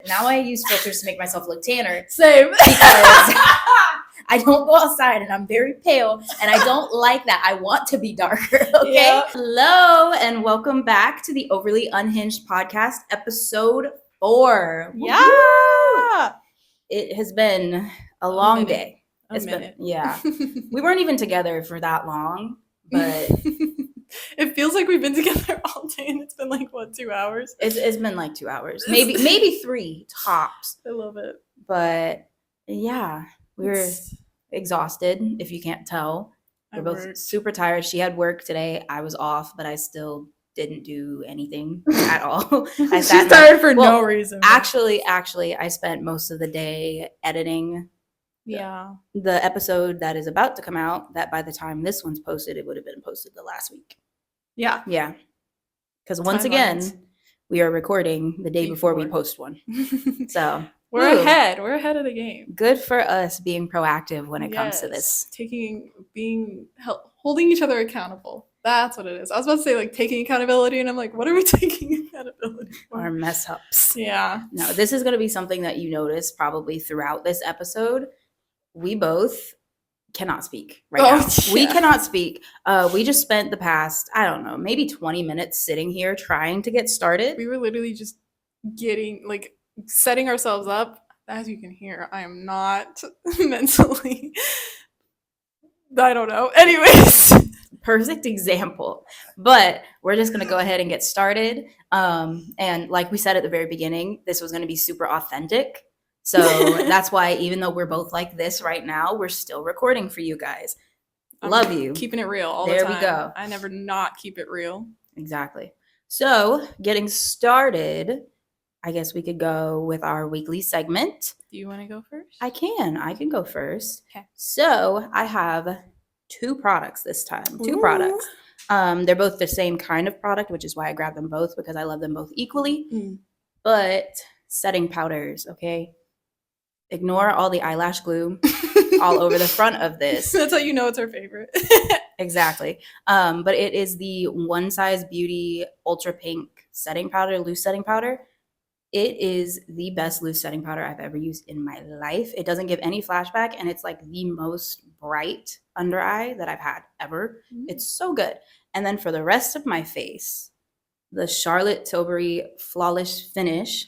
Now I use filters to make myself look tanner. Same. Because I don't go outside and I'm very pale and I don't like that. I want to be darker, okay? Yeah. Hello and welcome back to the Overly Unhinged Podcast, episode 4. Yeah. Woo-hoo! It has been a long day. It's been, yeah. We weren't even together for that long, but it feels like we've been together all day and it's been like, what, 2 hours? it's been like 2 hours. Maybe 3 tops. I love it. But yeah, we're exhausted, if you can't tell. We're both super tired. She had work today. I was off, but I still didn't do anything at all. She's tired for no reason. Actually, I spent most of the day editing the episode that is about to come out, that by the time this one's posted, it would have been posted the last week. Yeah. Yeah. Because once again, we are recording the day before we post one. So we're ahead. We're ahead of the game. Good for us being proactive when it comes to this. Holding each other accountable. That's what it is. I was about to say like taking accountability, and I'm like, what are we taking accountability for? Our mess ups. Yeah. No, this is going to be something that you notice probably throughout this episode. We both cannot speak right now. Yeah. We cannot speak. We just spent the past, I don't know, maybe 20 minutes sitting here trying to get started. We were literally just setting ourselves up. As you can hear, I am not mentally, I don't know. Anyways. Perfect example. But we're just going to go ahead and get started. And like we said at the very beginning, this was going to be super authentic. So that's why even though we're both like this right now, we're still recording for you guys. Love you. Keeping it real all the time. There we go. I never not keep it real. Exactly. So getting started, I guess we could go with our weekly segment. Do you want to go first? I can go first. Okay. So I have 2 products this time. 2 products. They're both the same kind of product, which is why I grabbed them both, because I love them both equally. But setting powders, okay? Ignore all the eyelash glue all over the front of this. That's how you know it's our favorite. Exactly. But it is the One Size Beauty Ultra Pink setting powder, loose setting powder. It is the best loose setting powder I've ever used in my life. It doesn't give any flashback, and it's like the most bright under eye that I've had ever. It's so good. And then for the rest of my face, the Charlotte Tilbury Flawless Finish.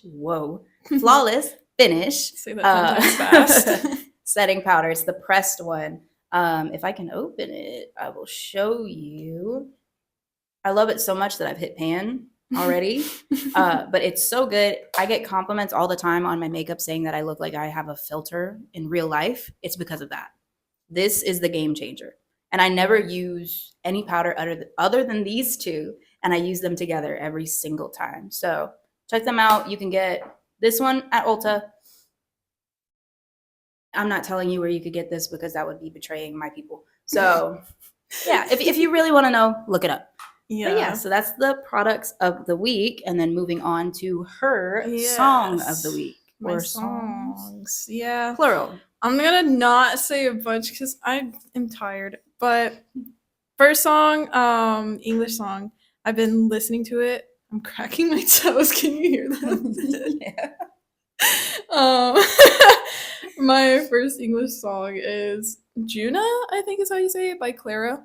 Flawless Finish. Say that 10 times fast. Setting powder. It's the pressed one. If I can open it, I will show you. I love it so much that I've hit pan already. But it's so good. I get compliments all the time on my makeup saying that I look like I have a filter in real life. It's because of that. This is the game changer. And I never use any powder other than these 2. And I use them together every single time. So check them out. You can get this one at Ulta. I'm not telling you where you could get this because that would be betraying my people. So yeah, if you really want to know, look it up. Yeah. But yeah, so that's the products of the week. And then moving on to her song of the week. Or songs. Yeah. Plural. I'm going to not say a bunch because I am tired. But first song, English song. I've been listening to it. I'm cracking my toes. Can you hear that? Yeah. My first English song is Juna, I think is how you say it, by Clara.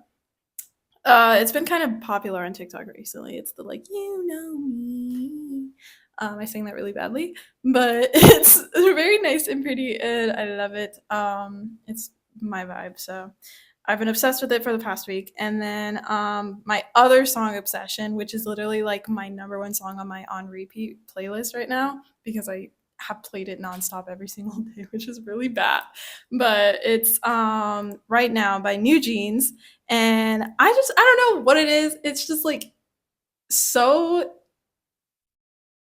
It's been kind of popular on TikTok recently. It's the you know me. I sang that really badly, but it's very nice and pretty, and I love it. It's my vibe, so I've been obsessed with it for the past week. And then my other song obsession, which is literally like my number 1 song on my on repeat playlist right now, because I have played it nonstop every single day, which is really bad. But it's Right Now by New Jeans. And I don't know what it is. It's just like so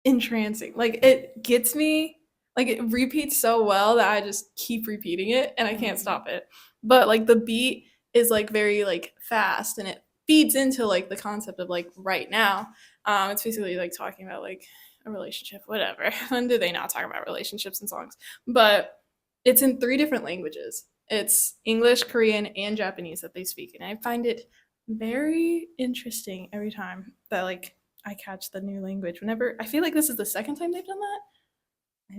entrancing. Like it gets me, like it repeats so well that I just keep repeating it and I can't stop it. But like the beat is like very like fast, and it feeds into like the concept of like right now. It's basically like talking about like a relationship, whatever. When do they not talk about relationships in songs? But it's in 3 different languages. It's English, Korean, and Japanese that they speak. And I find it very interesting every time that like I catch the new language. Whenever I feel like this is the second time they've done that.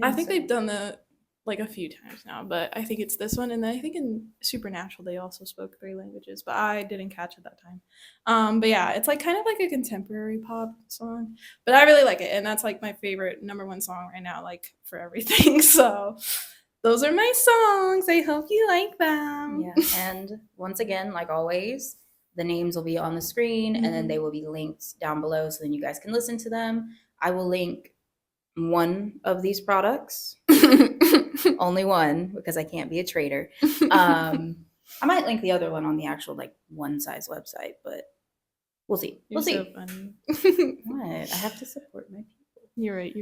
I think they've done the like a few times now, but I think it's this one, and then I think in Supernatural they also spoke 3 languages, but I didn't catch it that time. But yeah, it's like kind of like a contemporary pop song, but I really like it, and that's like my favorite #1 song right now, like for everything. So those are my songs. I hope you like them. Yeah, and once again, like always, the names will be on the screen, and then they will be linked down below, so then you guys can listen to them. I will link one of these products. Only one, because I can't be a traitor. I might link the other one on the actual like One Size website, but we'll see. We'll see. So funny. What? I have to support my people. You're right.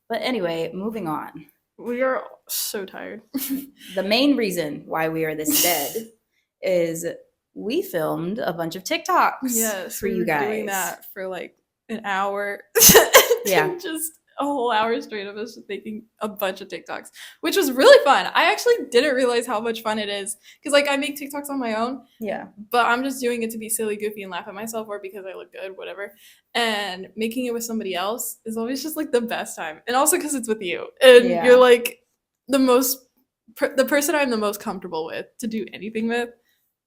But anyway, moving on. We are so tired. The main reason why we are this dead is we filmed a bunch of TikToks for you guys. Doing that for like an hour. Yeah. Just a whole hour straight of us making a bunch of TikToks, which was really fun. I actually didn't realize how much fun it is because like I make TikToks on my own. Yeah. But I'm just doing it to be silly, goofy, and laugh at myself, or because I look good, whatever. And making it with somebody else is always just like the best time. And also because it's with you. And you're like the person I'm the most comfortable with to do anything with.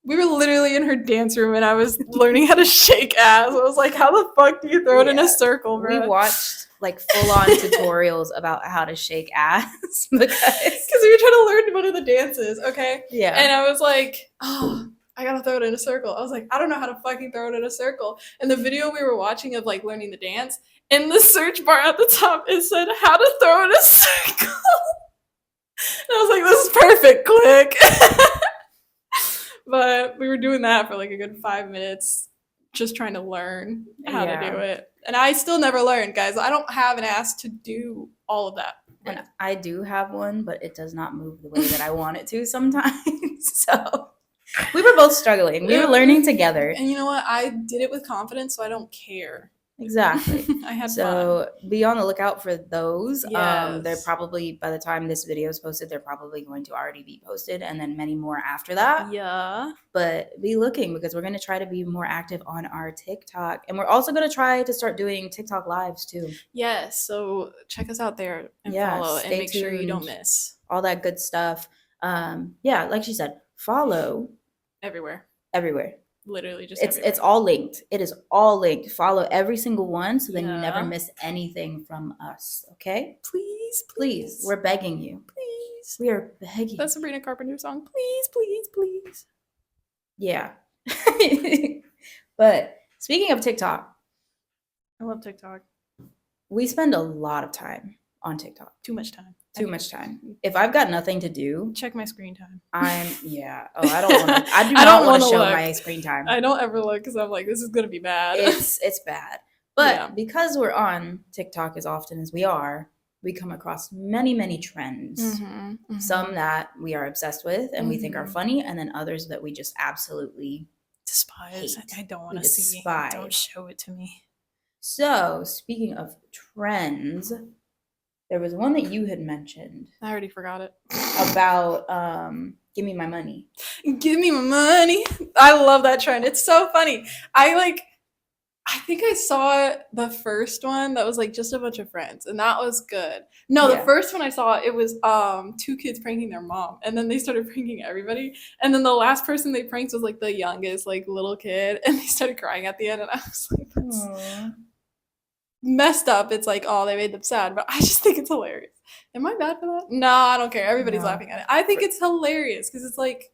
We were literally in her dance room and I was learning how to shake ass. I was like, how the fuck do you throw it in a circle, bro? We watched like full-on tutorials about how to shake ass because we were trying to learn one of the dances, okay? Yeah. And I was like, oh, I gotta throw it in a circle. I was like, I don't know how to fucking throw it in a circle. And the video we were watching of like learning the dance, in the search bar at the top, it said how to throw in a circle. And I was like, this is perfect, click. But we were doing that for like a good 5 minutes, just trying to learn how to do it. And I still never learned, guys. I don't have an ass to do all of that. And I do have one, but it does not move the way that I want it to sometimes. So we were both struggling. We were learning together. And you know what? I did it with confidence, so I don't care. Exactly. I had fun. Be on the lookout for those. Yes. They're probably, by the time this video is posted, they're probably going to already be posted, and then many more after that. Yeah. But be looking, because we're going to try to be more active on our TikTok. And we're also going to try to start doing TikTok lives too. Yes. So check us out there and follow and make sure you don't miss all that good stuff. Like she said, follow everywhere. Literally just it's all linked. It is all linked. Follow every single one so then you never miss anything from us. Okay? Please. We're begging you. Please. We are begging. That's Sabrina Carpenter's song. Please. Yeah. But speaking of TikTok. I love TikTok. We spend a lot of time on TikTok. Too much time. If I've got nothing to do, check my screen time. I don't want to. I do not want to show my screen time. I don't ever look because I'm like, this is gonna be bad. It's bad. But because we're on TikTok as often as we are, we come across many trends. Mm-hmm. Some that we are obsessed with and we think are funny, and then others that we just absolutely despise. Hate. I don't want to see. Don't show it to me. So speaking of trends. There was one that you had mentioned. I already forgot it. About give me my money. Give me my money. I love that trend. It's so funny. I think I saw the first one that was like just a bunch of friends, and that was good. No, the first one I saw, it was 2 kids pranking their mom, and then they started pranking everybody. And then the last person they pranked was like the youngest, like little kid, and they started crying at the end, and I was like, that's messed up. It's like, oh, they made them sad, but I just think it's hilarious. Am I bad for that? No, I don't care. Everybody's laughing at it. I think it's hilarious because it's like,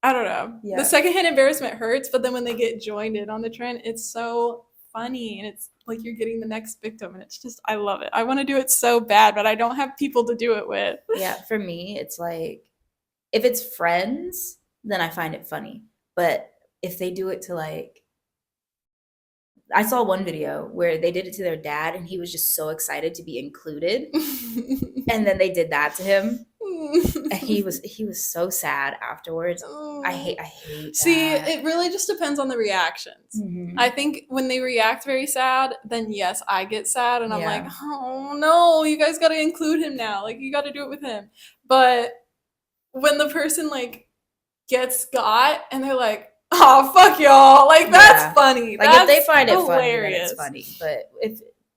I don't know. Yeah. The secondhand embarrassment hurts, but then when they get joined in on the trend, it's so funny, and it's like you're getting the next victim, and it's just, I love it. I want to do it so bad, but I don't have people to do it with. Yeah, for me, it's like, if it's friends, then I find it funny. But if they do it to like, I saw one video where they did it to their dad, and he was just so excited to be included. And then they did that to him. And he was so sad afterwards. I hate that. See, it really just depends on the reactions. Mm-hmm. I think when they react very sad, then yes, I get sad, and I'm like, oh no, you guys got to include him now. Like, you got to do it with him. But when the person like gets got and they're like, oh, fuck y'all. Like, that's funny. Like, that's if they find it funny, then it's funny. But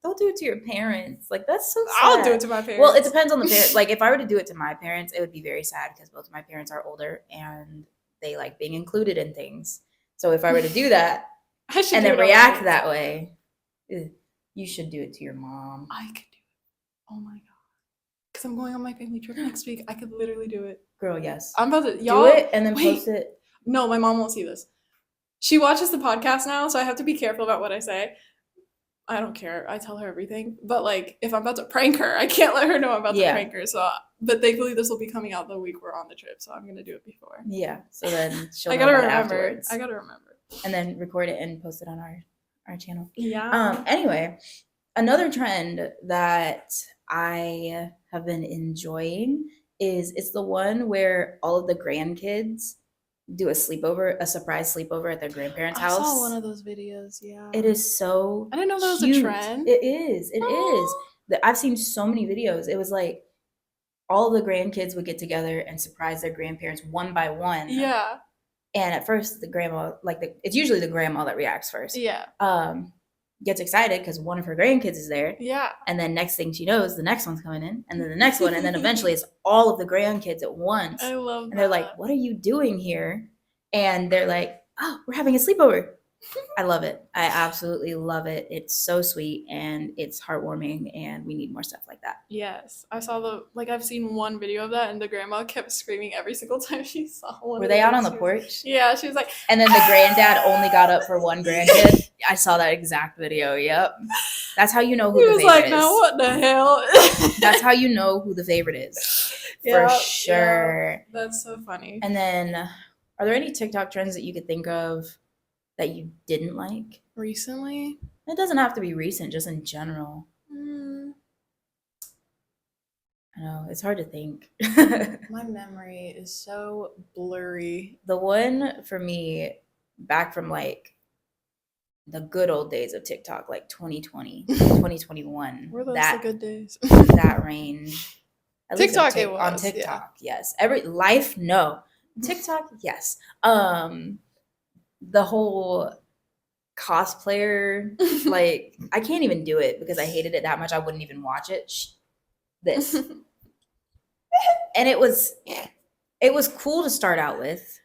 don't do it to your parents. Like, that's so sad. I'll do it to my parents. Well, it depends on the parents. Like, if I were to do it to my parents, it would be very sad because both of my parents are older and they like being included in things. So if I were to do that and then react that way, you should do it to your mom. I could do it. Oh my god. Because I'm going on my family trip next week. I could literally do it. Girl, yes. I'm about to do it and then post it. No, my mom won't see this. She watches the podcast now, so I have to be careful about what I say. I don't care. I tell her everything. But like, if I'm about to prank her, I can't let her know I'm about to prank her. So, but thankfully, this will be coming out the week we're on the trip, so I'm gonna do it before. Yeah. So then she'll. I gotta remember. I gotta remember. And then record it and post it on our channel. Yeah. Anyway, another trend that I have been enjoying is it's the one where all of the grandkids do a surprise sleepover at their grandparents' house. I saw one of those videos, yeah. It is so I didn't know that was cute. a trend. It is. It is. I've seen so many videos. It was like all the grandkids would get together and surprise their grandparents one by one. Yeah. And at first the grandma, it's usually the grandma that reacts first. Yeah. Gets excited because one of her grandkids is there. Yeah. And then next thing she knows, the next one's coming in, and then the next one, and then eventually it's all of the grandkids at once. I love that. And they're like, "What are you doing here?" And they're like, "Oh, we're having a sleepover." I love it. I absolutely love it. It's so sweet and it's heartwarming, and we need more stuff like that. Yes. I saw I've seen one video of that, and the grandma kept screaming every single time she saw one. Were they out on the porch? Yeah, she was like, and then the granddad only got up for one grandkid. I saw that exact video. Yep. That's how you know who the favorite is. He was like, "Now what the hell?" That's how you know who the favorite is. For sure. Yeah. That's so funny. And then, are there any TikTok trends that you could think of that you didn't like? Recently? It doesn't have to be recent, just in general. I know, it's hard to think. My memory is so blurry. The one for me, back from the good old days of TikTok, 2020, 2021. Were those the good days? That range. At TikTok it was. On TikTok, yes. TikTok, yes. The whole cosplayer, I can't even do it because I hated it that much. I wouldn't even watch it. This. And it was cool to start out with.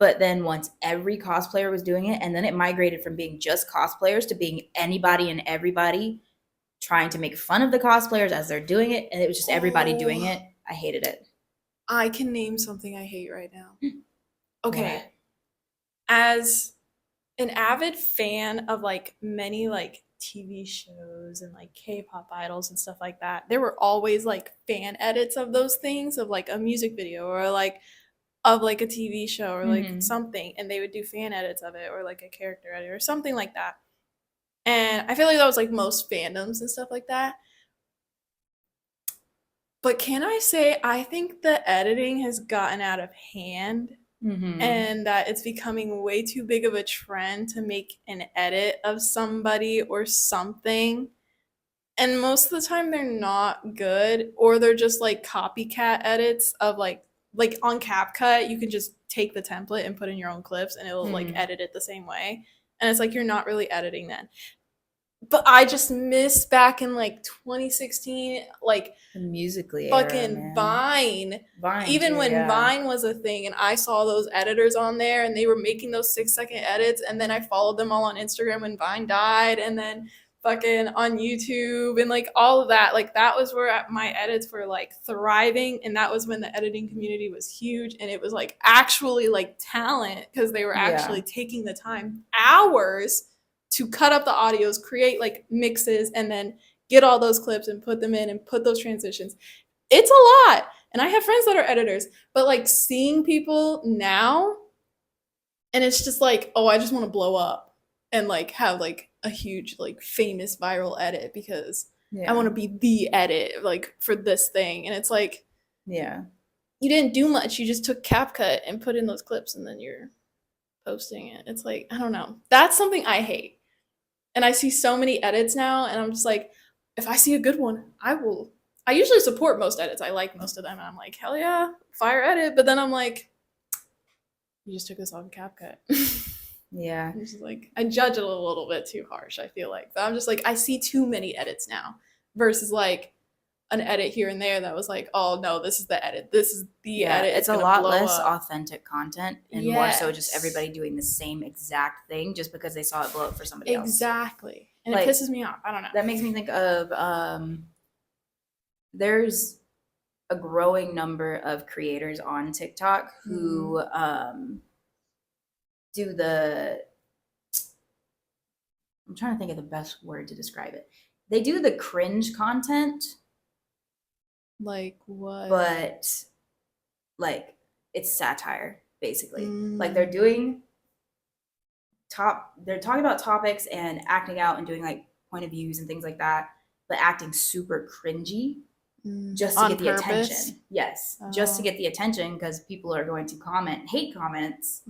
But then once every cosplayer was doing it, and then it migrated from being just cosplayers to being anybody and everybody trying to make fun of the cosplayers as they're doing it, and it was just everybody doing it. I hated it. I can name something I hate right now. Okay. What? As an avid fan of many TV shows and K-pop idols and stuff like that, there were always fan edits of those things, of a music video or of a TV show or something, and they would do fan edits of it or a character edit or something like that. And I feel like that was most fandoms and stuff like that. But can I say I think the editing has gotten out of hand, and that it's becoming way too big of a trend to make an edit of somebody or something. And most of the time they're not good, or they're just copycat edits of on CapCut, you can just take the template and put in your own clips and it'll edit it the same way. And it's you're not really editing then. But I just miss back in 2016, Musical.ly fucking era, Vine. Even too, when Vine was a thing, and I saw those editors on there, and they were making those 6-second edits, and then I followed them all on Instagram when Vine died, and then fucking on YouTube and all of that. That was where my edits were thriving, and that was when the editing community was huge, and it was actually talent, because they were actually taking the time, hours, to cut up the audios, create mixes, and then get all those clips and put them in and put those transitions. It's a lot. And I have friends that are editors, but seeing people now, and it's just oh, I just want to blow up and have a huge famous viral edit because I want to be the edit for this thing. And it's you didn't do much. You just took CapCut and put in those clips, and then you're posting it. It's I don't know. That's something I hate. And I see so many edits now, and I'm just if I see a good one, I will. I usually support most edits. I like most of them, and I'm hell yeah, fire edit. But then I'm you just took this off CapCut. Yeah. I'm just like, I judge it a little bit too harsh, I feel like. I'm just like, I see too many edits now versus like an edit here and there that was like, oh no, this is the edit. This is the edit. It's a lot less authentic content and more so just everybody doing the same exact thing just because they saw it blow up for somebody else. Exactly. And it pisses me off. I don't know. That makes me think of there's a growing number of creators on TikTok who do the, I'm trying to think of the best word to describe it. They do the cringe content. Like what? But like it's satire, basically. Like they're talking about topics and acting out and doing like point of views and things like that, but acting super cringy. Just to get the attention. Yes. Just to get the attention because people are going to hate comments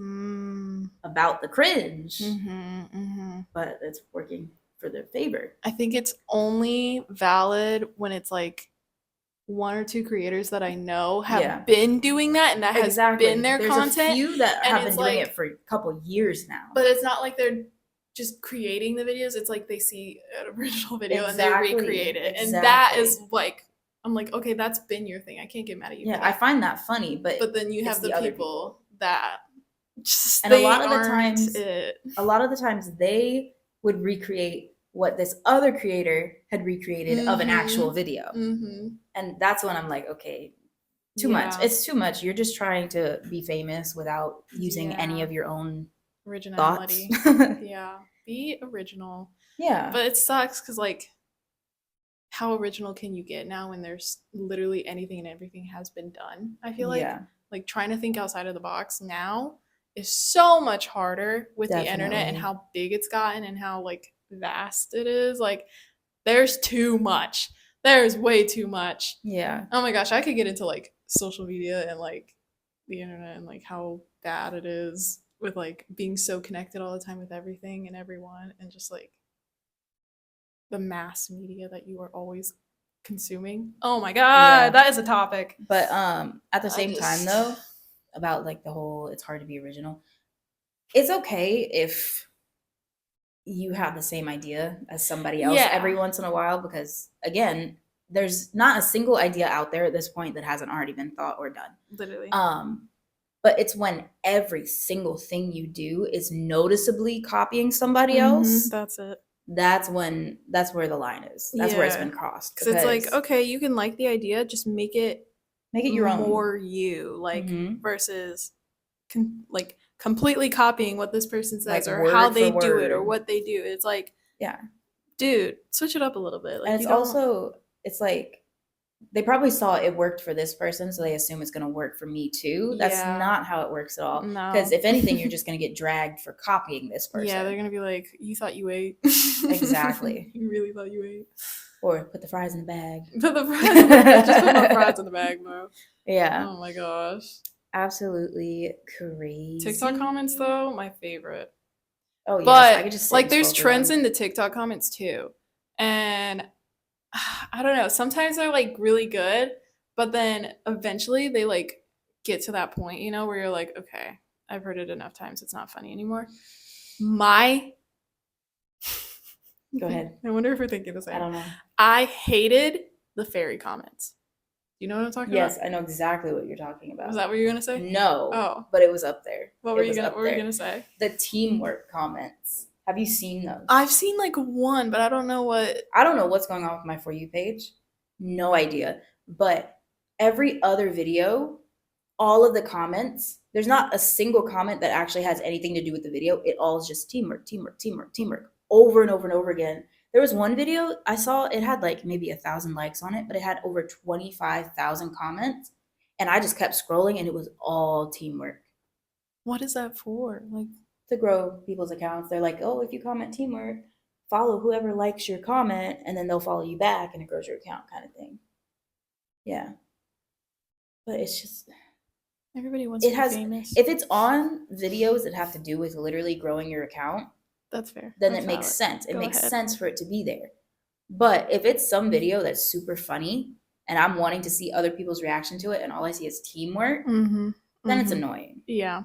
about the cringe. But it's working for their favor. I think it's only valid when it's like one or two creators that I know have been doing that and that has been their content. There's a few that have been doing it for a couple years now. But it's not like they're just creating the videos. It's like they see an original video and they recreate it. And that is like, I'm like, okay, that's been your thing. I can't get mad at you. Yeah, I find that funny, but then you have the people that just and a lot of the times they would recreate what this other creator had recreated of an actual video. And that's when I'm like, okay, too much. It's too much. You're just trying to be famous without using any of your own originality. Yeah, be original. Yeah. But it sucks because like, how original can you get now when there's literally anything and everything has been done? I feel like trying to think outside of the box now is so much harder with the internet and how big it's gotten and how like vast it is. Like there's too much. There's way too much. Yeah. Oh my gosh, I could get into like social media and like the internet and like how bad it is with like being so connected all the time with everything and everyone and just like the mass media that you are always consuming. Oh my god, that is a topic. But at the same time though, about like the whole it's hard to be original. It's okay if you have the same idea as somebody else every once in a while because again, there's not a single idea out there at this point that hasn't already been thought or done. Literally. But it's when every single thing you do is noticeably copying somebody else. That's it. That's where the line is. That's where it's been crossed. Because it's like, okay, you can like the idea, just make it your own. More you, like versus like completely copying what this person says like or how they do it or what they do. It's like, dude, switch it up a little bit. Like, and it's also, it's like they probably saw it worked for this person, so they assume it's going to work for me too. That's not how it works at all. Because if anything, you're just going to get dragged for copying this person. Yeah, they're going to be like, you thought you ate. Exactly. You really thought you ate. Or put the fries in the bag. Put the fries in the bag. Just put my fries in the bag, bro. Yeah. Oh my gosh. Absolutely crazy. TikTok comments, though, my favorite. Oh, yeah. But, I could just like, there's trends in the TikTok comments, too. And I don't know. Sometimes they're like really good, but then eventually they like get to that point, you know, where you're like, okay, I've heard it enough times. It's not funny anymore. Go ahead. I wonder if we're thinking the same. I don't know. I hated the fairy comments. You know what I'm talking about? Yes, I know exactly what you're talking about. Was that what you were going to say? No. Oh. But it was up there. What were you going to say? The teamwork comments. Have you seen those? I've seen like one, but I don't know what's going on with my For You page. No idea. But every other video, all of the comments, there's not a single comment that actually has anything to do with the video. It all is just teamwork, teamwork, teamwork, teamwork, over and over and over again. There was one video I saw, it had like maybe 1,000 likes on it, but it had over 25,000 comments. And I just kept scrolling and it was all teamwork. What is that for? Like, to grow people's accounts. They're like, oh, if you comment teamwork, follow whoever likes your comment and then they'll follow you back and it grows your account kind of thing. Yeah. But it's just everybody wants to be famous. If it's on videos that have to do with literally growing your account, that's fair. Then it makes sense. It makes sense for it to be there. But if it's some video that's super funny and I'm wanting to see other people's reaction to it and all I see is teamwork, then it's annoying. Yeah.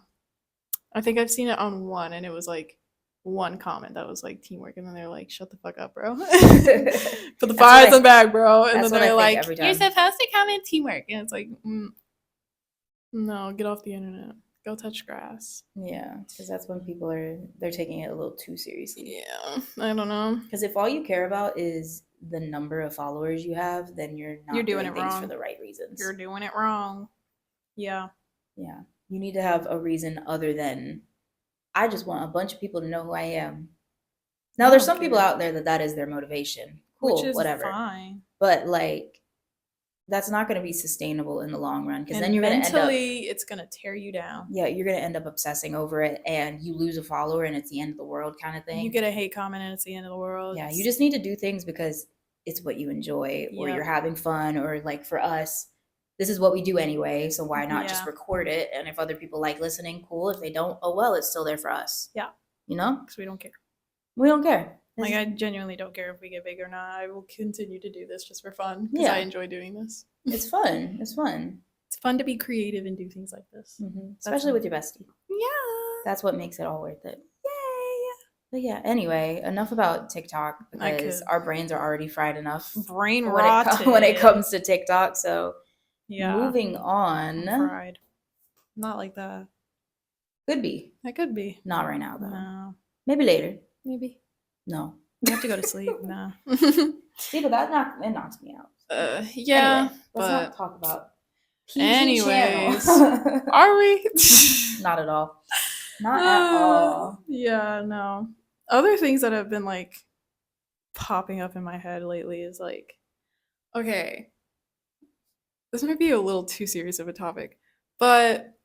I think I've seen it on one and it was like one comment that was like teamwork, and then they're like, "Shut the fuck up, bro." Put the That's fires what I- in the bag, bro. And that's then what I they're think like, every "You're time. supposed to comment teamwork," and it's like, no, get off the internet. Go touch grass. Yeah, because that's when people they're taking it a little too seriously. Yeah, I don't know. Because if all you care about is the number of followers you have, then you're not doing it things wrong. for the right reasons. You're doing it wrong. Yeah. Yeah. You need to have a reason other than, I just want a bunch of people to know who I am. Now, there's some people out there that is their motivation. Cool, which is whatever. fine. But like, that's not going to be sustainable in the long run, because then you're going to end up, mentally, it's going to tear you down. Yeah, you're going to end up obsessing over it, and you lose a follower, and it's the end of the world kind of thing. You get a hate comment, and it's the end of the world. Yeah, you just need to do things because it's what you enjoy, or you're having fun, or like for us, this is what we do anyway, so why not just record it? And if other people like listening, cool. If they don't, oh well, it's still there for us. Yeah. You know? Because we don't care. We don't care. Like, I genuinely don't care if we get big or not. I will continue to do this just for fun, because I enjoy doing this. It's fun. It's fun. It's fun to be creative and do things like this. Mm-hmm. Especially with your bestie. Yeah. That's what makes it all worth it. Yay! But yeah, anyway, enough about TikTok, because our brains are already fried enough. Brain rotted. When it comes to TikTok, so yeah. Moving on. I'm fried. Not like that. Could be. That could be. Not right now, though. No. Maybe later. Maybe. No. I have to go to sleep. No. See, but that knocks me out. Yeah. Anyway, let's not talk about PG anyways. channel. Are we? Not at all. Not at all. Yeah, no. Other things that have been like popping up in my head lately is like, okay, this might be a little too serious of a topic, but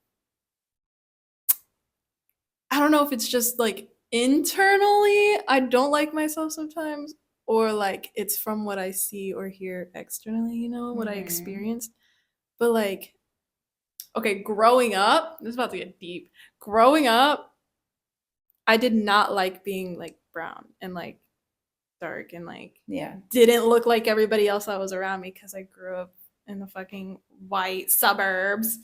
I don't know if it's just like internally I don't like myself sometimes, or like it's from what I see or hear externally, you know, what I experienced. But like, okay, growing up, this is about to get deep. Growing up, I did not like being like brown and like dark and like didn't look like everybody else that was around me, because I grew up in the fucking white suburbs.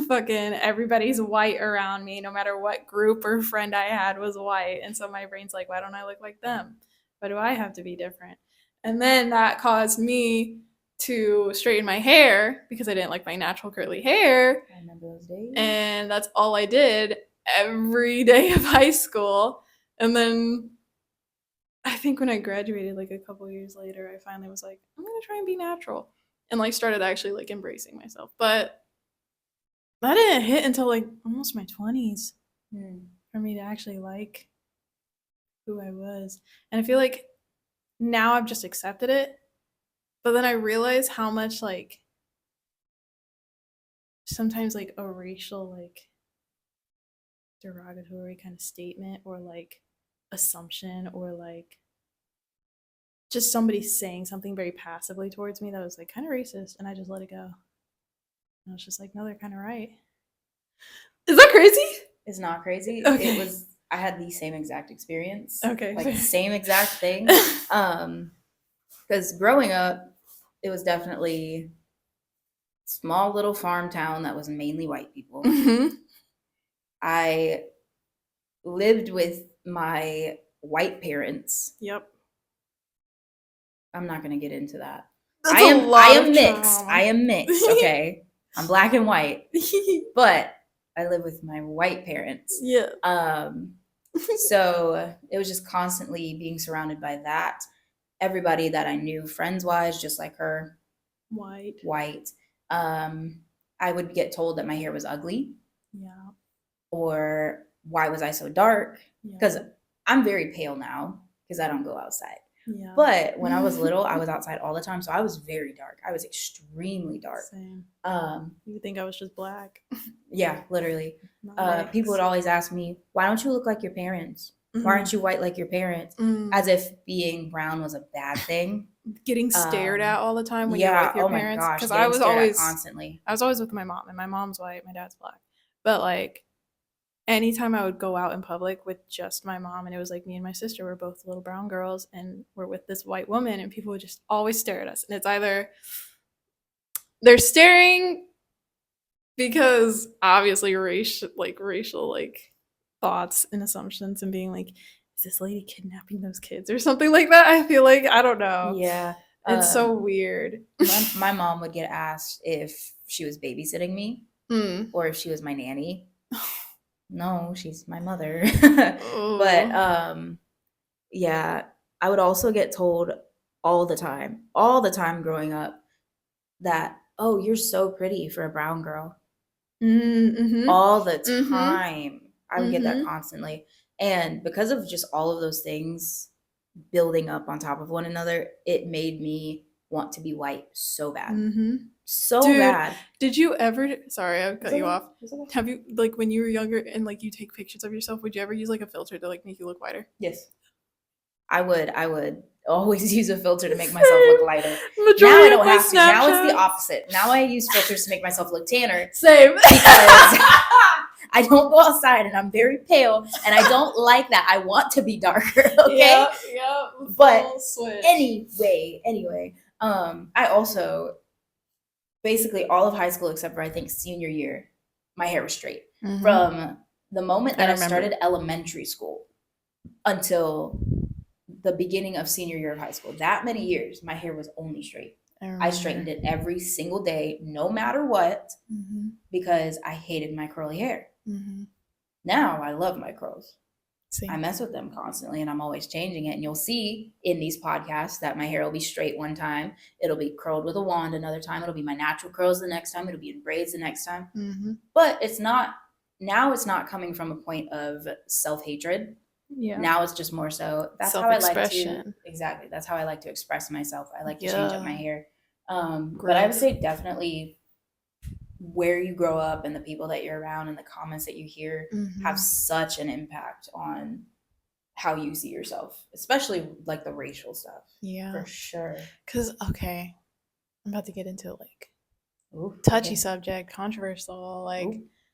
Fucking everybody's white around me, no matter what group or friend I had was white. And so my brain's like, why don't I look like them? Why do I have to be different? And then that caused me to straighten my hair, because I didn't like my natural curly hair. I remember those days. And that's all I did every day of high school. And then I think when I graduated, like a couple years later, I finally was like, I'm gonna try and be natural, and like started actually like embracing myself. But that didn't hit until like almost my 20s for me to actually like who I was. And I feel like now I've just accepted it, but then I realize how much like sometimes like a racial like derogatory kind of statement or like assumption, or like just somebody saying something very passively towards me that was like kind of racist, and I just let it go. And I was just like, no, they're kind of right. Is that crazy? It's not crazy. Okay. It was, I had the same exact experience. Okay. Like the same exact thing. Because growing up, it was definitely small little farm town that was mainly white people. Mm-hmm. I lived with my white parents. Yep. I'm not going to get into that. That's I am mixed. Trauma. I am mixed, okay? I'm black and white. But I live with my white parents. Yeah. So it was just constantly being surrounded by that. Everybody that I knew friends-wise, just like her. White. I would get told that my hair was ugly. Yeah. Or why was I so dark? Because I'm very pale now because I don't go outside. Yeah. But when I was little, I was outside all the time, so I was very dark. I was extremely dark. Same. You would think I was just black. Yeah, literally. People would always ask me, why don't you look like your parents? Why aren't you white like your parents? As if being brown was a bad thing. Getting stared at all the time when you're with your parents. Because I was always constantly. I was always with my mom, and my mom's white, my dad's black. But like anytime I would go out in public with just my mom, and it was like me and my sister were both little brown girls, and we're with this white woman, and people would just always stare at us. And it's either they're staring because obviously racial thoughts and assumptions and being like, is this lady kidnapping those kids or something like that? I feel like, I don't know. Yeah. It's so weird. My mom would get asked if she was babysitting me or if she was my nanny. No, she's my mother. But yeah, I would also get told all the time growing up that, oh, you're so pretty for a brown girl. Mm-hmm. All the Mm-hmm. time. I would get that constantly. And because of just all of those things building up on top of one another, it made me want to be white so bad. So Dude, bad. Did you ever, sorry, I cut you okay. off. Have you, like, when you were younger and, like, you take pictures of yourself, would you ever use, like, a filter to, like, make you look whiter? Yes. I would always use a filter to make myself look lighter. Majority now I don't have Snapchats. to. Now it's the opposite. Now I use filters to make myself look tanner. Same. Because I don't go outside and I'm very pale and I don't like that. I want to be darker. Okay. Yeah. But switch. anyway, I also basically all of high school except for I think senior year, my hair was straight. From the moment that I started elementary school until the beginning of senior year of high school, that many years, my hair was only straight. I straightened it every single day, no matter what, because I hated my curly hair. Now I love my curls. I mess with them constantly and I'm always changing it. And you'll see in these podcasts that my hair will be straight one time. It'll be curled with a wand another time. It'll be my natural curls the next time. It'll be in braids the next time. But it's not coming from a point of self-hatred. Yeah. Now it's just more so that's how I like to that's how I like to express myself. I like to change up my hair. But I would say definitely where you grow up and the people that you're around and the comments that you hear have such an impact on how you see yourself, especially like the racial stuff. Yeah, for sure. Because I'm about to get into like touchy subject, controversial. Like,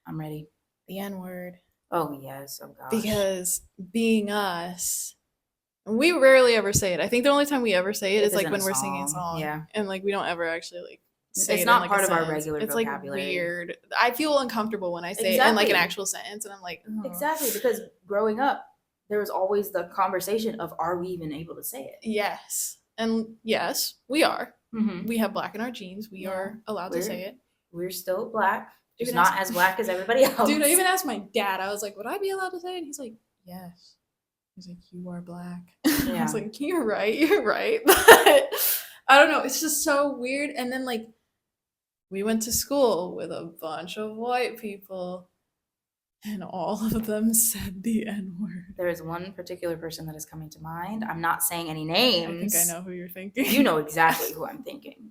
I'm ready. The N-word. Oh yes, oh gosh. Because being us, we rarely ever say it. I think the only time we ever say it is like when we're singing a song. Yeah, and like we don't ever actually like. It's not part of our regular vocabulary. It's like weird. I feel uncomfortable when I say it in like an actual sentence, and I'm like, Exactly, because growing up, there was always the conversation of, are we even able to say it? Yes, and yes, we are. We have black in our genes. We are allowed to say it. We're still black, just not as black as everybody else. Dude, I even asked my dad. I was like, would I be allowed to say it? And he's like, yes. He's like, you are black. I was like, you're right. But I don't know. It's just so weird. And then like, we went to school with a bunch of white people, and all of them said the N-word. There is one particular person that is coming to mind. I'm not saying any names. I think I know who you're thinking. You know exactly who I'm thinking.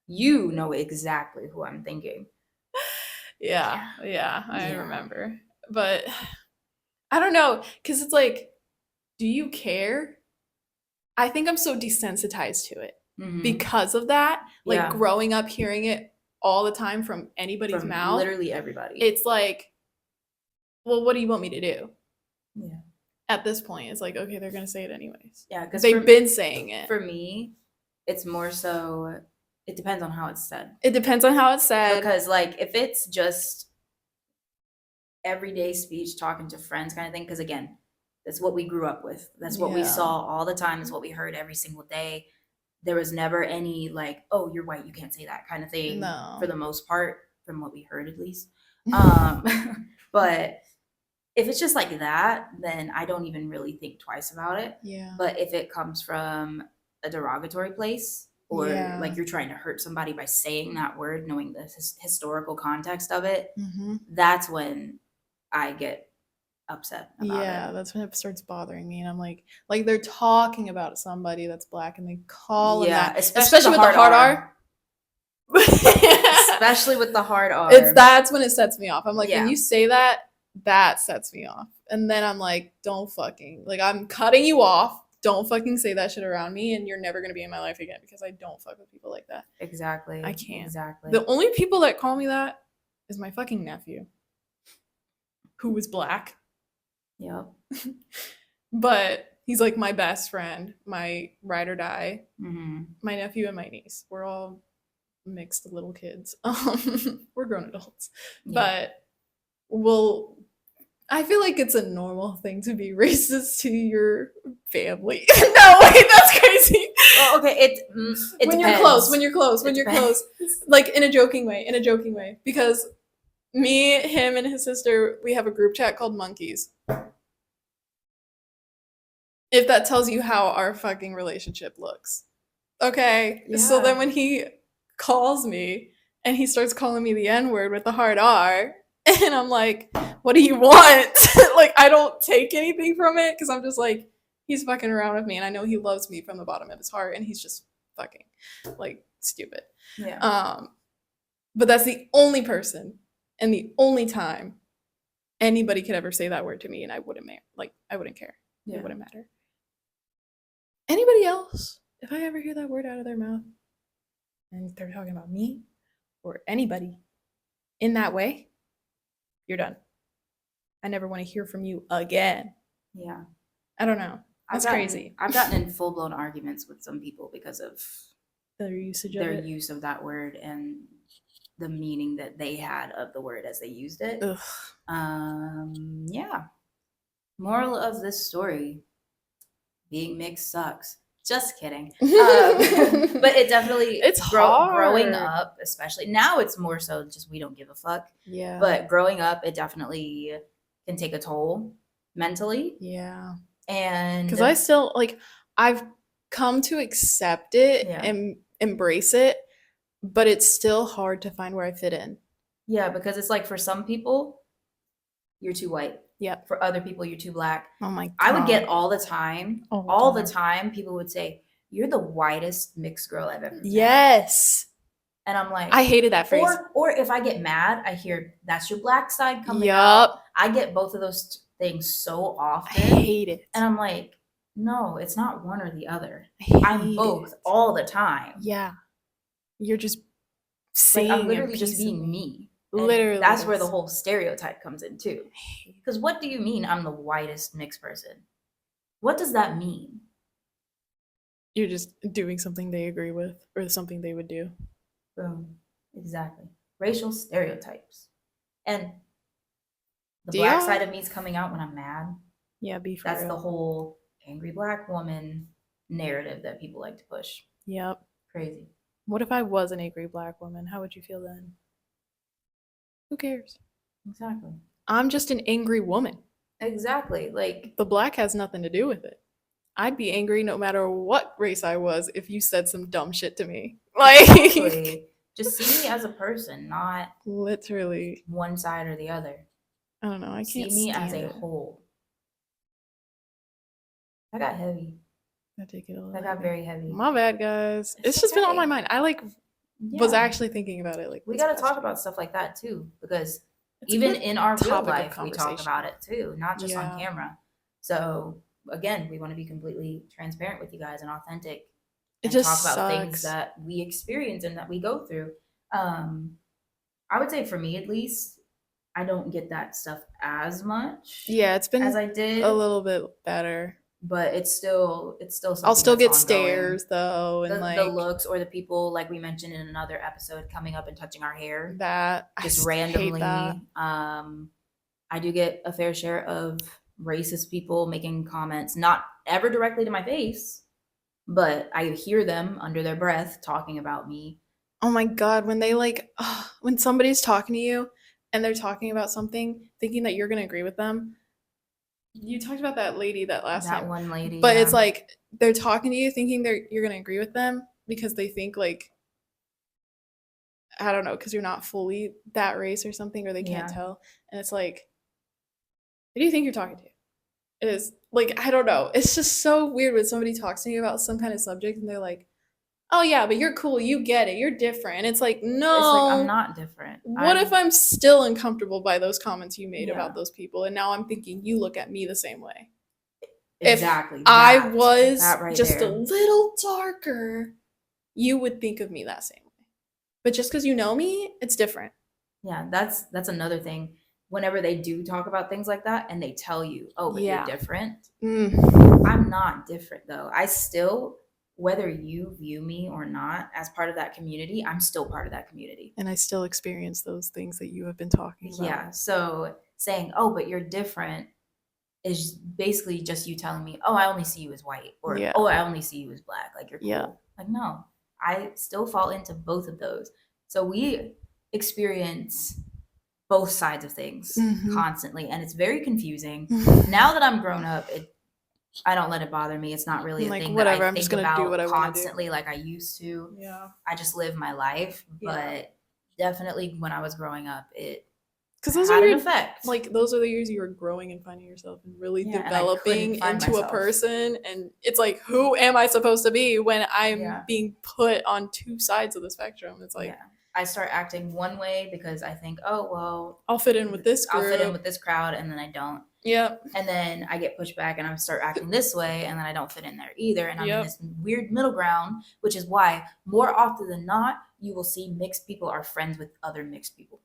You know exactly who I'm thinking. Yeah, I remember. But I don't know, because it's like, do you care? I think I'm so desensitized to it because of that. Like growing up hearing it all the time from anybody's mouth. Literally everybody. It's like, well, what do you want me to do? Yeah. At this point, it's like, okay, they're going to say it anyways. Yeah, because they've been saying it. For me, it's more so, it depends on how it's said. It depends on how it's said. Because, like, if it's just everyday speech, talking to friends kind of thing, because, again, that's what we grew up with. That's what we saw all the time. That's what we heard every single day. There was never any, like, oh, you're white, you can't say that kind of thing. No. For the most part, from what we heard at least. But if it's just like that, then I don't even really think twice about it. Yeah. But if it comes from a derogatory place, or like you're trying to hurt somebody by saying that word, knowing the historical context of it, that's when I get upset about it. Yeah, that's when it starts bothering me. And I'm like they're talking about somebody that's black and they call them that. Especially with the hard R. Especially with the hard R. That's when it sets me off. I'm like, when you say that sets me off. And then I'm like, don't fucking, like, I'm cutting you off. Don't fucking say that shit around me, and you're never going to be in my life again, because I don't fuck with people like that. Exactly. I can't. Exactly. The only people that call me that is my fucking nephew, who was black. Yep. But he's like my best friend, my ride or die, my nephew and my niece. We're all mixed little kids. We're grown adults. Yeah. But I feel like it's a normal thing to be racist to your family. No, wait, that's crazy. Well, okay, it when depends. you're close, like in a joking way, because me, him, and his sister, we have a group chat called Monkeys. If that tells you how our fucking relationship looks. Okay, so then when he calls me and he starts calling me the N-word with the hard R, and I'm like, what do you want? Like, I don't take anything from it because I'm just like, he's fucking around with me and I know he loves me from the bottom of his heart and he's just fucking like stupid. Yeah. But that's the only person and the only time anybody could ever say that word to me and I wouldn't care. Yeah. It wouldn't matter. Anybody else, if I ever hear that word out of their mouth and they're talking about me or anybody in that way, you're done. I never want to hear from you again. Yeah. I don't know. That's crazy. I've gotten in full-blown arguments with some people because of their usage of that word and the meaning that they had of the word as they used it. Ugh. Yeah. Moral of this story: being mixed sucks. Just kidding. But it definitely, it's hard. Growing up, especially now, it's more so just we don't give a fuck. Yeah. But growing up, it definitely can take a toll mentally. Yeah. And because I still I've come to accept it and embrace it, but it's still hard to find where I fit in. Yeah, because it's like for some people, you're too white. Yep. For other people, you're too black. Oh my God. I would get all the time, people would say, "You're the whitest mixed girl I've ever met." Yes. And I'm like, I hated that phrase. Or if I get mad, I hear that's your black side coming out. I get both of those things so often. I hate it. And I'm like, no, it's not one or the other. I'm both all the time. Yeah. You're just saying I'm literally just being me. And literally. That's where the whole stereotype comes in too. Because what do you mean I'm the whitest mixed person? What does that mean? You're just doing something they agree with or something they would do. Boom. Exactly. Racial stereotypes. And the black side of me is coming out when I'm mad. Yeah, that's the whole angry black woman narrative that people like to push. Yep. Crazy. What if I was an angry black woman? How would you feel then? Who cares? Exactly. I'm just an angry woman. Exactly. Like, the black has nothing to do with it. I'd be angry no matter what race I was if you said some dumb shit to me. Like, exactly. Just see me as a person, not literally one side or the other. I don't know. I can't see me as a whole. I got heavy. I got very heavy. My bad, guys. It's just been on my mind. I was actually thinking about it. Like, we got to talk about stuff like that too, because even in our real life, we talk about it too, not just on camera. So again, we want to be completely transparent with you guys and authentic. And talk about things that we experience and that we go through. I would say for me, at least, I don't get that stuff as much. Yeah, it's been as I did a little bit better. But it's still something. I'll still get ongoing. Stares though, and the looks or the people, like we mentioned in another episode, coming up and touching our hair. That just randomly. I do get a fair share of racist people making comments, not ever directly to my face, but I hear them under their breath talking about me. Oh my God, when they when somebody's talking to you and they're talking about something, thinking that you're gonna agree with them. You talked about that lady that one lady, but it's like they're talking to you thinking you're gonna agree with them because they think I don't know, because you're not fully that race or something, or they can't tell, and it's like, who do you think you're talking to? It is I don't know. It's just so weird when somebody talks to you about some kind of subject and they're like, oh yeah, but you're cool, you get it, you're different. And it's like, no. It's like, I'm not different. What if I'm still uncomfortable by those comments you made about those people? And now I'm thinking you look at me the same way. Exactly. If I was just a little darker, you would think of me that same way. But just because you know me, it's different. Yeah, that's another thing. Whenever they do talk about things like that and they tell you, oh, but you're different. I'm not different though. I still whether you view me or not as part of that community, I'm still part of that community. And I still experience those things that you have been talking about. Yeah. So saying, oh, but you're different is basically just you telling me, oh, I only see you as white, or oh, I only see you as black. Like, you're cool. Yeah. Like, no, I still fall into both of those. So we experience both sides of things constantly, and it's very confusing. Now that I'm grown up, I don't let it bother me. It's not really a thing whatever, that I I'm think just gonna about do what I constantly do. like I used to. Yeah. I just live my life, but definitely when I was growing up, it those had are an effect. Like, those are the years you were growing and finding yourself and really developing into a person. And it's like, who am I supposed to be when I'm being put on two sides of the spectrum? It's like, I start acting one way because I think, oh, well, I'll fit in with this group. I'll fit in with this crowd, and then I don't. Yep. And then I get pushed back and I start acting this way, and then I don't fit in there either. And I'm in this weird middle ground, which is why more often than not, you will see mixed people are friends with other mixed people.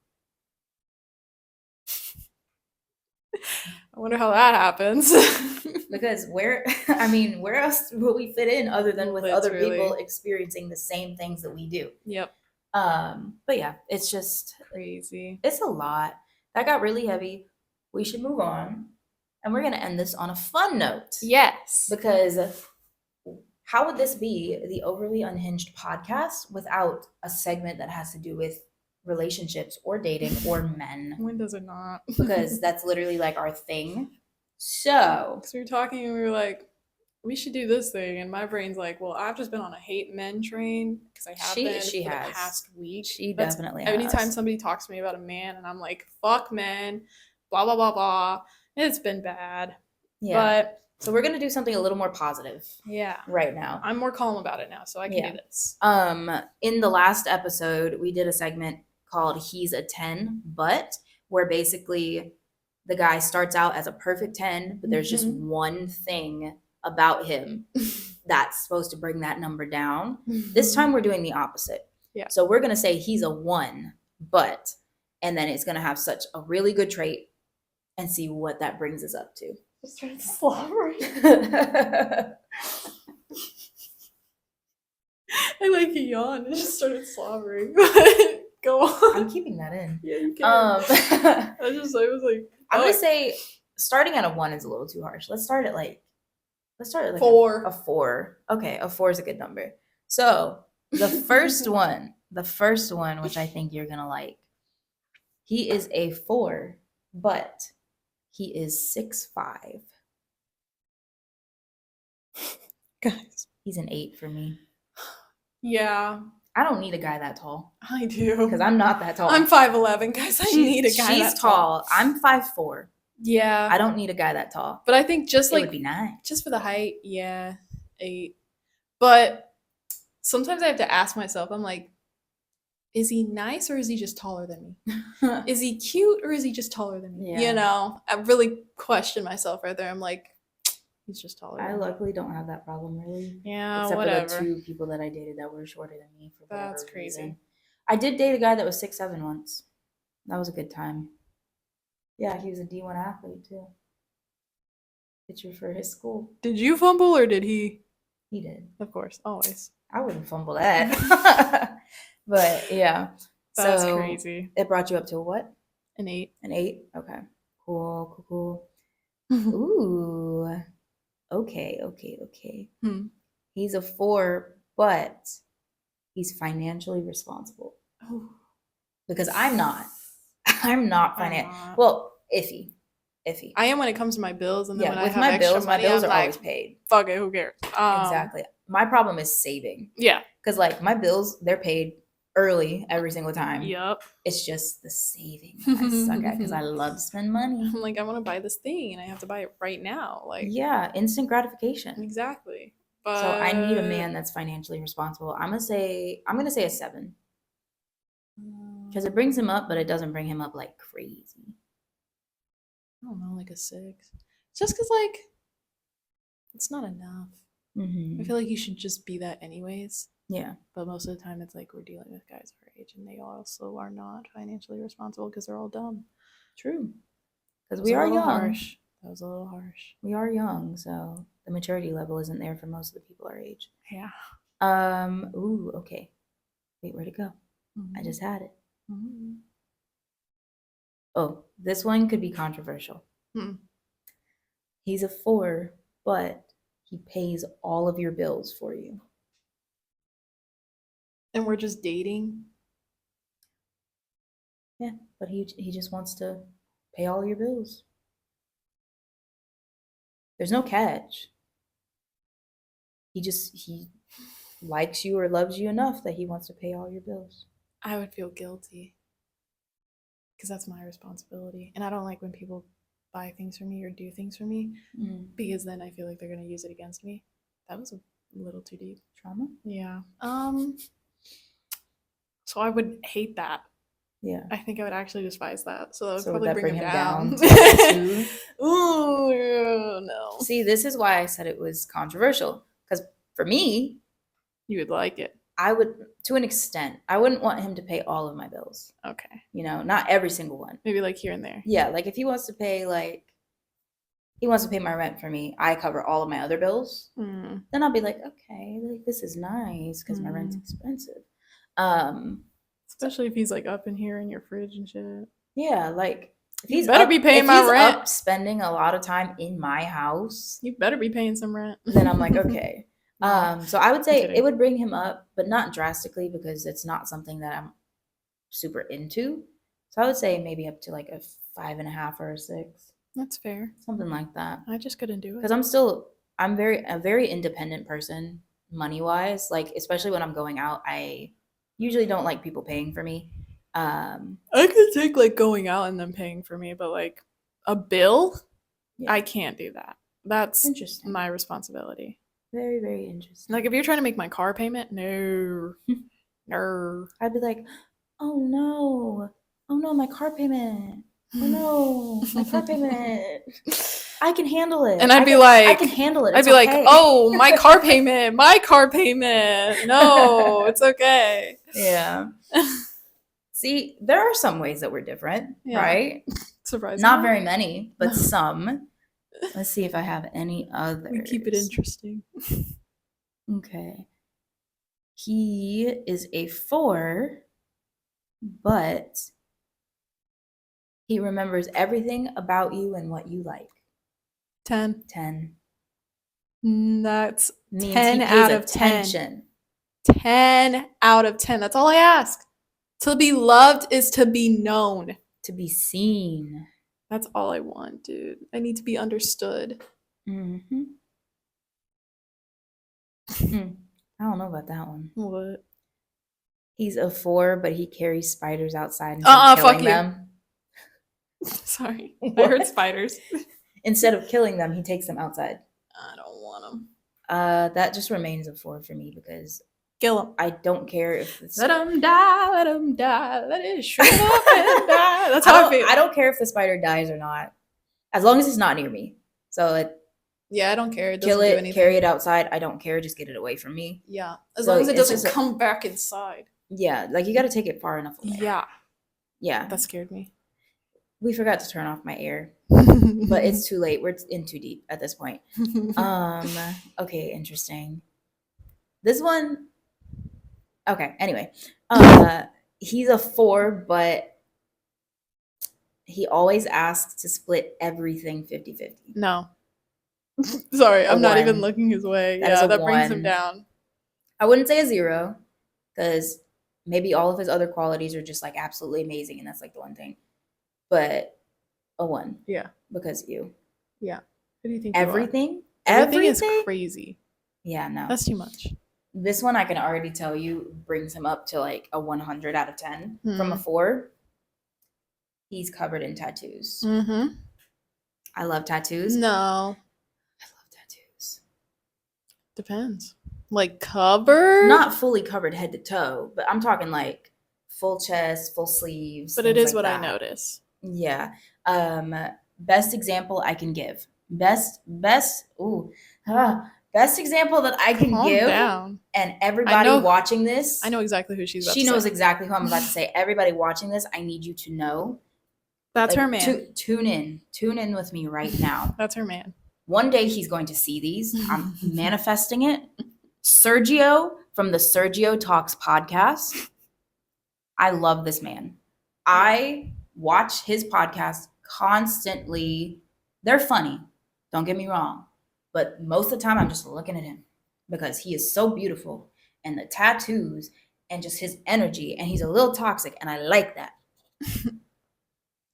I wonder how that happens. Because where else will we fit in other than with other people experiencing the same things that we do? Yep. But yeah, it's just crazy. It's a lot. That got really heavy. We should move on. And we're going to end this on a fun note. Yes. Because how would this be the Overly Unhinged podcast without a segment that has to do with relationships or dating or men? When does it not? Because that's literally like our thing. So we were talking and we were like, we should do this thing. And my brain's like, well, I've just been on a hate men train because I have been for the past week. She definitely has. Anytime somebody talks to me about a man and I'm like, fuck men, blah, blah, blah, blah. It's been bad. Yeah. But so we're going to do something a little more positive. Yeah. Right now. I'm more calm about it now, so I can do this. In the last episode, we did a segment called He's a 10, but where basically the guy starts out as a perfect 10, but there's just one thing about him that's supposed to bring that number down. This time we're doing the opposite. Yeah. So we're going to say he's a 1, but, and then it's going to have such a really good trait and see what that brings us up to. Just started slobbering. I like yawned and just started slobbering. Go on. I'm keeping that in. Yeah, you can. I was like, I'm gonna say starting at a 1 is a little too harsh. Let's start at like 4. A 4. Okay, a 4 is a good number. So the first one, which I think you're gonna like, he is a 4, but he is 6'5". Guys, he's an 8 for me. Yeah. I don't need a guy that tall. I do. Because I'm not that tall. I'm 5'11", guys. I need a guy that tall. I'm 5'4". Yeah. I don't need a guy that tall. But I think just it would be nice. Just for the height, 8. But sometimes I have to ask myself, I'm like, is he nice or is he just taller than me? Is he cute or is he just taller than me? Yeah. You know, I really question myself right there. I'm like, he's just taller. I luckily don't have that problem, really. Yeah, except whatever. For the 2 people that I dated that were shorter than me. For whatever That's crazy. Reason. I did date a guy that was 6'7" once. That was a good time. Yeah, he was a D1 athlete too. Picture for his school. Did you fumble or did he? He did. Of course, always. I wouldn't fumble that. But yeah. That's crazy. It brought you up to a what? An 8. An 8? Okay. Cool. Ooh. Okay. He's a 4, but he's financially responsible. Oh. Because I'm not. I'm not financial. Well, iffy. I am when it comes to my bills, and then when I have my extra bills, money, my bills I'm are like, always paid. Fuck it, who cares? Exactly. My problem is saving. Yeah. Because like my bills, they're paid early every single time. Yep. It's just the saving I suck at because I love to spend money. I'm like, I want to buy this thing and I have to buy it right now. Like, yeah, instant gratification. Exactly. But so I need a man that's financially responsible. I'm gonna say a 7. Because it brings him up, but it doesn't bring him up like crazy. I don't know, like a 6. Just because like it's not enough. Mm-hmm. I feel like you should just be that anyways. Yeah. But most of the time it's like we're dealing with guys our age and they also are not financially responsible because they're all dumb. True. Because we are young. Harsh. That was a little harsh. We are young, so the maturity level isn't there for most of the people our age. Yeah. Ooh, okay. Wait, where'd it go? I just had it. Oh, this one could be controversial. He's a 4, but he pays all of your bills for you. And we're just dating? Yeah, but he just wants to pay all your bills. There's no catch. He likes you or loves you enough that he wants to pay all your bills. I would feel guilty. Because that's my responsibility. And I don't like when people buy things for me or do things for me. Because then I feel like they're going to use it against me. That was a little too deep. Trauma? Yeah. So I would hate that. Yeah. I think I would actually despise that. So that would So probably would that bring him down. to 2? Ooh, no. See, this is why I said it was controversial. Because for me, you would like it. I would, to an extent. I wouldn't want him to pay all of my bills. Okay. You know, not every single one. Maybe like here and there. Yeah, like if he wants to pay my rent for me, I cover all of my other bills. Then I'll be like, okay, like this is nice because my rent's expensive. Especially if he's like up in here in your fridge and shit. Yeah, like if you better be paying my rent. Up spending a lot of time in my house, you better be paying some rent. Then I'm like, okay. So I would say it would bring him up, but not drastically because it's not something that I'm super into. So I would say maybe up to like a 5.5 or a 6. That's fair. Something like that. I just couldn't do it. Because I'm a very independent person money wise. Like, especially when I'm going out, I usually don't like people paying for me. I could take like going out and them paying for me, but like a bill, I can't do that. That's interesting. My responsibility. Very, very interesting. Like if you're trying to make my car payment, no. I'd be like, oh no, my car payment. Oh no, my car payment. I can handle it. And I can handle it. I'd be like, oh, my car payment. No, it's okay. Yeah. See, there are some ways that we're different, right? Surprisingly. Not very many, but some. Let's see if I have any others. We keep it interesting. Okay. He is a 4, but he remembers everything about you and what you like. 10. That's means 10 he pays out of attention. 10 out of 10. That's all I ask. To be loved is to be known. To be seen. That's all I want, dude. I need to be understood. I don't know about that one. What? He's a 4, but he carries spiders outside instead of killing them. Sorry. I heard spiders. Instead of killing them, he takes them outside. I don't want them. That just remains a 4 for me because kill them. I don't care if it's... Let them die, let it shrivel up and die. That's how I feel. I don't care if the spider dies or not, as long as it's not near me. So yeah, I don't care. It kill it, carry it outside. I don't care. Just get it away from me. Yeah, as long as it doesn't come back inside. Yeah, like you got to take it far enough away. Yeah. That scared me. We forgot to turn off my air, but it's too late. We're in too deep at this point. Okay, interesting. This one. Okay, anyway. He's a 4, but he always asks to split everything 50-50. No. Sorry, I'm not even looking his way. That brings him down. I wouldn't say a 0, because maybe all of his other qualities are just like absolutely amazing, and that's like the one thing. But a 1. Yeah. Because you. Yeah. What do you think? Everything? Everything is crazy. Yeah, no. That's too much. This one I can already tell you brings him up to like a 100 out of 10 from a 4. He's covered in tattoos. I love tattoos. No. I love tattoos. Depends. Like covered? Not fully covered head to toe, but I'm talking like full chest, full sleeves. But it is what I notice. Yeah. Best example I can give. Best example that I can give. Down. And everybody watching this. I know exactly who she's about to say. She knows exactly who I'm about to say. Everybody watching this, I need you to know That's her man. Tune in with me right now. That's her man. One day he's going to see these. I'm manifesting it. Sergio from the Sergio Talks podcast. I love this man. I watch his podcast constantly. They're funny. Don't get me wrong. But most of the time I'm just looking at him because he is so beautiful, and the tattoos and just his energy, and he's a little toxic, and I like that.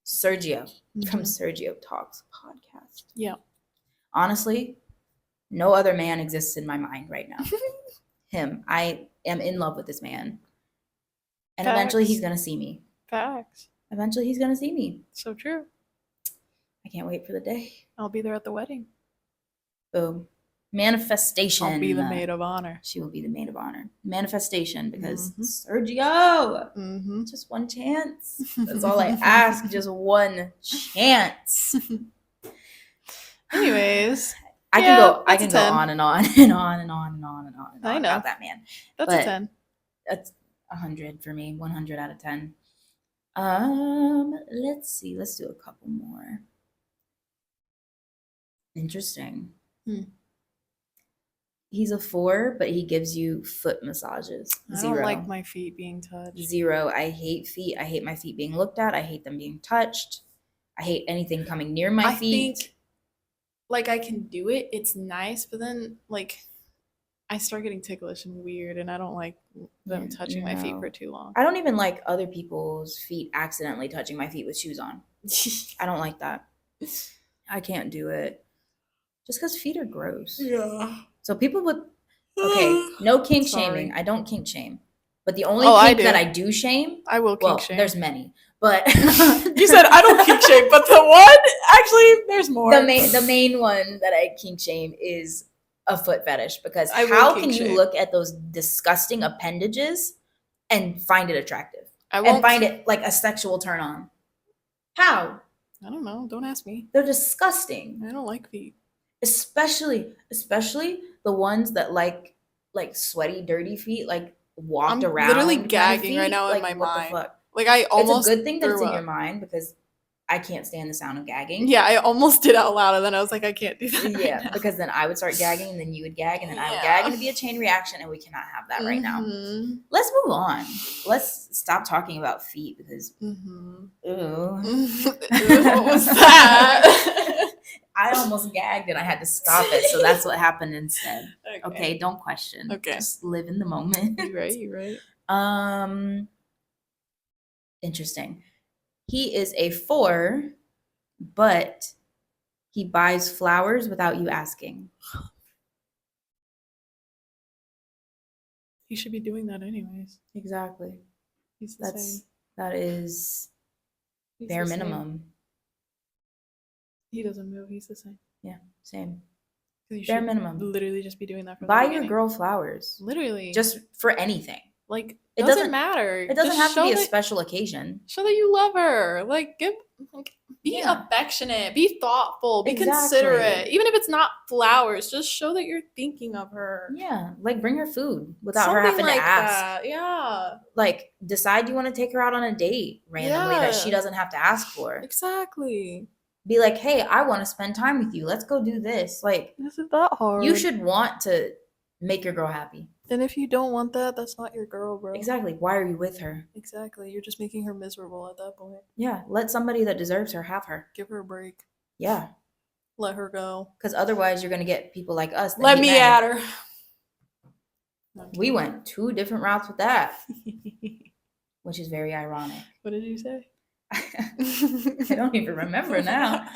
Sergio from Sergio Talks podcast. Yeah. Honestly, no other man exists in my mind right now. Him. I am in love with this man. And Facts. Eventually he's going to see me. Facts. Eventually he's going to see me. So true. I can't wait for the day. I'll be there at the wedding. Boom. Manifestation. I'll be the maid of honor. She will be the maid of honor. Manifestation, because Sergio, just one chance. That's all I ask. Just one chance. Anyways, I can go on and on and on and on and on and on and on about that man. That's a 10. That's 100 for me. 100 out of 10. Let's see. Let's do a couple more. Interesting. He's a 4, but he gives you foot massages. 0. I don't like my feet being touched. 0. I hate feet. I hate my feet being looked at. I hate them being touched. I hate anything coming near my feet. Think, like, I can do it. It's nice, but then, like, I start getting ticklish and weird, and I don't like them touching my feet for too long. I don't even like other people's feet accidentally touching my feet with shoes on. I don't like that. I can't do it. Just because feet are gross. Yeah. So people would, no kink shaming. I don't kink shame. But the only kink that I do shame, I will kink shame. There's many. But you said I don't kink shame, but the one, actually, there's more. The main one that I kink shame is a foot fetish, because how can you look at those disgusting appendages and find it attractive and find it like a sexual turn on? How? I don't know. Don't ask me. They're disgusting. I don't like feet. Especially the ones that like sweaty, dirty feet, like walked around. I'm literally gagging right now in my mind. The fuck? Like, I almost. It's a good thing that it's in your mind, because I can't stand the sound of gagging. Yeah, I almost did out loud, and then I was like, I can't do that. Yeah, because then I would start gagging, and then you would gag, and then I would gag, and it'd be a chain reaction, and we cannot have that right now. Let's move on. Let's stop talking about feet, because ew. What was that? I almost gagged and I had to stop it, so that's what happened instead. Okay, don't question. Okay, just live in the moment. You're right. Interesting. He is a 4, but he buys flowers without you asking. He should be doing that anyways. Exactly. He's the same. That is bare minimum. He doesn't move. He's the same. Yeah, same. Bare minimum. Literally just be doing that. Buy your girl flowers. Literally. Just for anything. Like, it doesn't matter. It doesn't have to be a special occasion. Show that you love her. Like, be affectionate. Be thoughtful. Be considerate. Even if it's not flowers, just show that you're thinking of her. Yeah. Like, bring her food without her having to ask. That. Yeah. Like, decide you want to take her out on a date randomly that she doesn't have to ask for. Exactly. Be like, hey, I want to spend time with you. Let's go do this. Like, this is that hard. You should want to make your girl happy. And if you don't want that, that's not your girl, bro. Exactly. Why are you with her? Exactly. You're just making her miserable at that point. Yeah. Let somebody that deserves her have her. Give her a break. Yeah. Let her go. Because otherwise, you're going to get people like us. Let me at her. We went 2 different routes with that, which is very ironic. What did you say? I don't even remember now.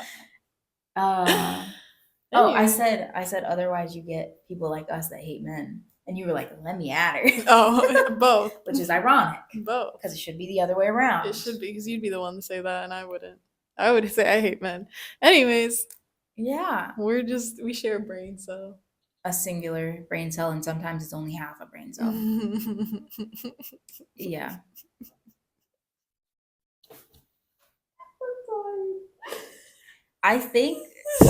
I said otherwise you get people like us that hate men. And you were like, let me at her. Oh, both. Which is ironic. Both. Because it should be the other way around. It should be, because you'd be the one to say that, and I wouldn't. I would say I hate men. Anyways. Yeah. We share a brain cell. A singular brain cell, and sometimes it's only half a brain cell. Yeah. I think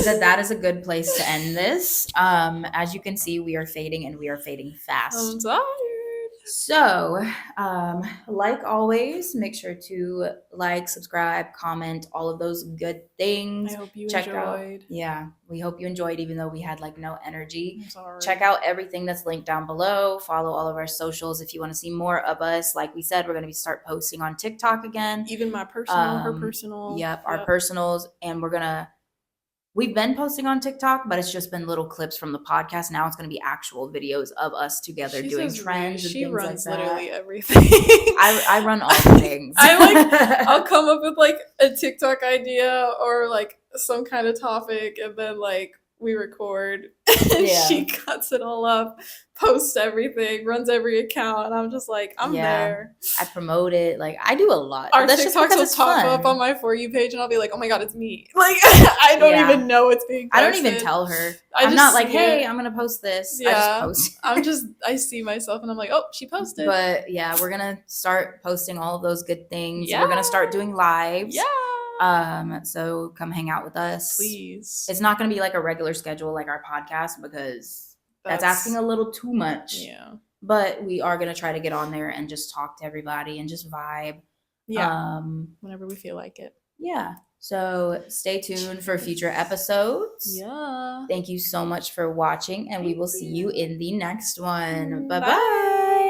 that is a good place to end this. As you can see, we are fading, and we are fading fast. I'm tired. So, like always, make sure to like, subscribe, comment, all of those good things. I hope you Check enjoyed. out. Yeah, we hope you enjoyed, even though we had like no energy. I'm sorry. Check out everything that's linked down below. Follow all of our socials if you want to see more of us. Like we said, we're going to start posting on TikTok again. Even my personal, her personal. Yep, our personals, and we've been posting on TikTok, but it's just been little clips from the podcast. Now it's going to be actual videos of us together doing trends and she things runs like that. literally everything. I run all the things. I'll come up with like a TikTok idea or like some kind of topic, and then like we record. And she cuts it all up, posts everything, runs every account, and I'm just like, I'm there. I promote it. Like I do a lot. Our That's TikToks just will pop fun. up on my For You page, and I'll be like, oh my god, it's me. Like I don't even know it's being posted. I don't even tell her. I'm not like, hey, I'm gonna post this. Yeah, I just post. I see myself, and I'm like, oh, she posted. But yeah, we're gonna start posting all of those good things. Yeah. We're gonna start doing lives. Yeah. So come hang out with us. Please. It's not gonna be like a regular schedule like our podcast because that's asking a little too much. Yeah. But we are gonna try to get on there and just talk to everybody and just vibe. Yeah. Whenever we feel like it. Yeah. So stay tuned for future episodes. Yeah. Thank you so much for watching, and we will see you in the next one. Bye-bye.